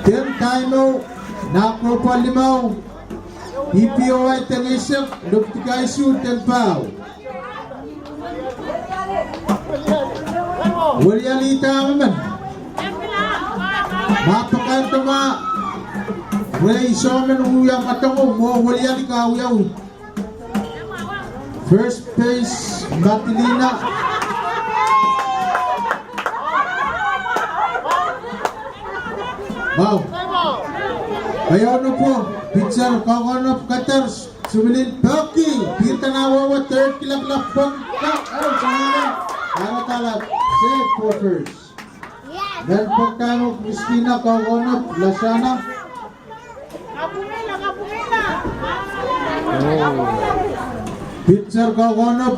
Third time nakuha limaw. PPOY Tanisip, Luptikaisu, 10 pow. Walyalita naman. Mapakanto ma. Ray Somen uyang matango mo walyali ka uyaw. First base Matilina. Wow. Ayaw na po. Pitcher Kokonop Cutters. Sumilin Bucky. Pita na wawa. Third kilaklap pagka. Oh, sumilin. Tala-tala. Safe for first. Then pagkano Christina Kokonop. Lasana. Pitcher Kokonop.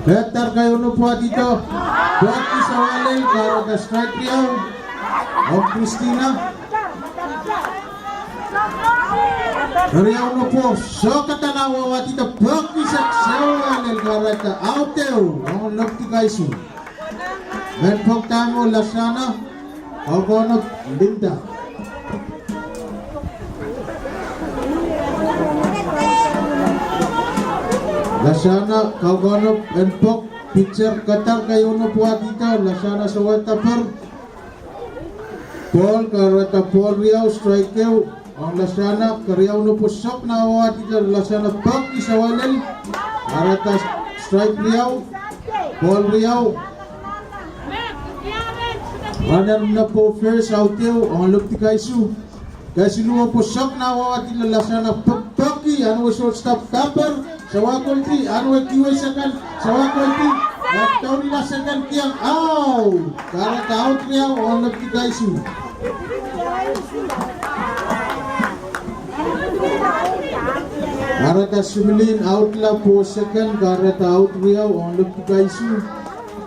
Better kayo na po dito. Bucky sa walay. Para ka strike riyaw. O Christina. Riyaw na po. So katanawa watita. Bucky sa walay. Para ka outeo. Ang Luptikaisu. Then pagkano Lasana. Kokonop. Linda. Lasana, Kokonop, and Pok, pitcher Qatar kayo na po dito. Lasana sa Watapar. Paul, karata Paul Riau, strike kayo. Ang Lasana, kariyaw na po sok na awa dito. Lasana Pok, isa walil. Karata strike Riau. Paul Riau. Runner na po first out kayo. Ang Luptikaisu. Kasi luwa po sok na awa dito. Lasana Pok, Poki, ano shortstop Kapar. Sawakulti, anu kiway sakan, sawakulti, at nila sakan kiyang out. Para ka-out niya, ang Luptikaisu. Para ka sumilin, out la po sakan, para ka-out niya, ang Luptikaisu.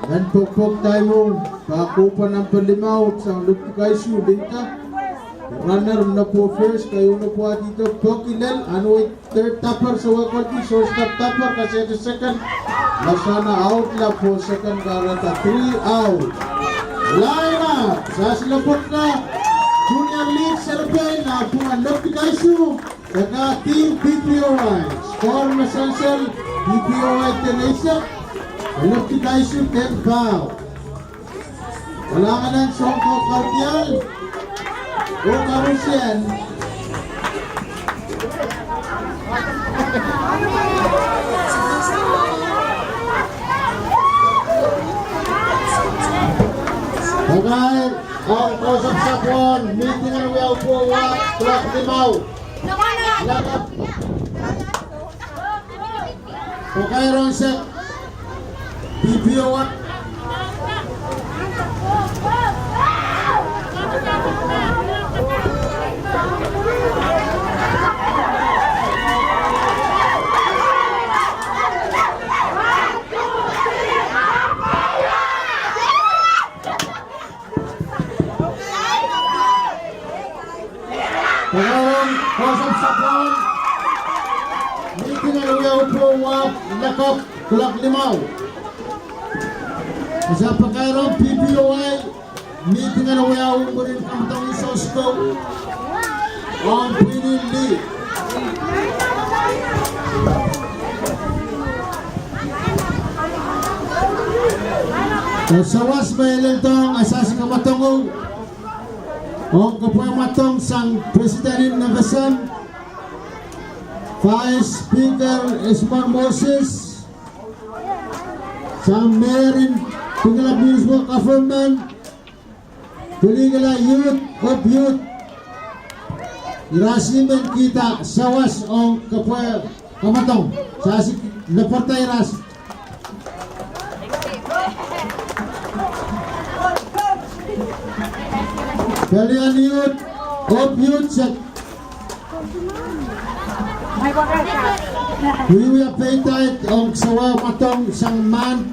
Dan pokpok tayo mo, pakupan ng palimaw sa Luptikaisu, Linka. Runner na po first, kayo na po dito. Pokilel, ano third topper sa wakwalti, shortstop topper, kasi ito second. Lasana out la po, second karata, 3 out. Line up, sa silapot na, Junior League Survey na po ang Luptikaisu, saka Team PPOY. Score na sansel, PPOY Tanisip, Luptikaisu 10 foul. Wala ka ng Songko Cardial. O Karusian. Okay, ang kausap sa kuwan, meeting ang wiyaw po wa, tulak limaw. Lakap. Okay, Ronset. PPO what? Pagawang kausap sa kuwan, meeting ang wiyaw po wa, lakap, tulak limaw. Sa pagkaroon PPOY, meeting ang wiyaw mo rin kamatang isosko on Premier League. Sa was may tong asas ka matungog o kapoy matong sang President Navasan, Vice Speaker Esmar Moses, sang Mayor Tingala Municipal Government, Tingala Youth of Youth, irasimen kita sawas o kapoy kamatong sa asik naportay ras. Kalian youth of youth sa Wiya paytay ang sawa matong sang man